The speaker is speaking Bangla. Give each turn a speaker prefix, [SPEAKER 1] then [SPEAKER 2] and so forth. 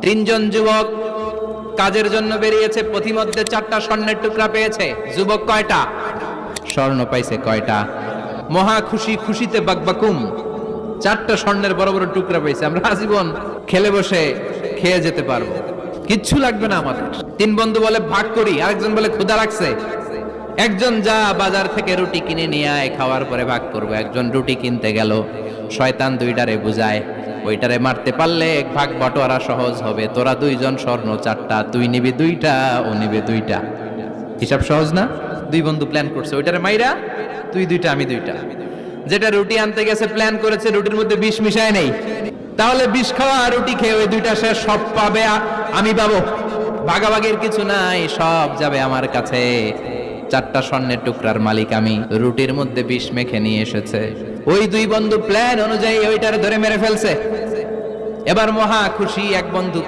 [SPEAKER 1] তিনজন যুবক কাজের জন্য বেরিয়েছে, পথিমধ্যে 4টা স্বর্ণের টুকরা পেয়েছে। যুবক কয়টা স্বর্ণ পাইছে? কয়টা? মহা খুশি, খুশিতে বাকবাকুম। 4টা স্বর্ণের বড় বড় টুকরা পেয়েছে। আমরা আজীবন খেলে বসে খেয়ে যেতে পারবো, কিচ্ছু লাগবে না আমাদের। 3 বন্ধু বলে ভাগ করি, আরেকজন বলে ক্ষুধা লাগছে। একজন যা বাজার থেকে রুটি কিনে নিয়ে আয়, খাওয়ার পরে ভাগ করবো। একজন রুটি কিনতে গেল, শয়তান 2টারে বুঝায় ওইটারে মারতে পারলে এক ভাগ বটোয়ারা সহজ হবে। তোরা 2 জন স্বর্ণ 4টা, তুই নিবি 2টা, ও নিবে 2টা। হিসাব সহজ না? 2 বন্ধু প্ল্যান করছে, ওইটারে মাইরা তুই 2টা, আমি 2টা। যেটা রুটি আনতে গেছে প্ল্যান করেছে রুটির মধ্যে বিষ মিশায় নেই, তাহলে বিষ খাওয়া রুটি খেয়ে ওই 2টা সে সব পাবে, আমি পাবো। ভাগাভাগির কিছু নাই, সব যাবে আমার কাছে। 4টা স্বর্ণের টুকরার মালিক আমি। রুটির মধ্যে বিষ মেখে নিয়ে এসেছে। ওই 2 বন্ধু প্ল্যান অনুযায়ী ওইটারে ধরে মেরে ফেলছে। এবার মহা খুশি। এক বন্ধু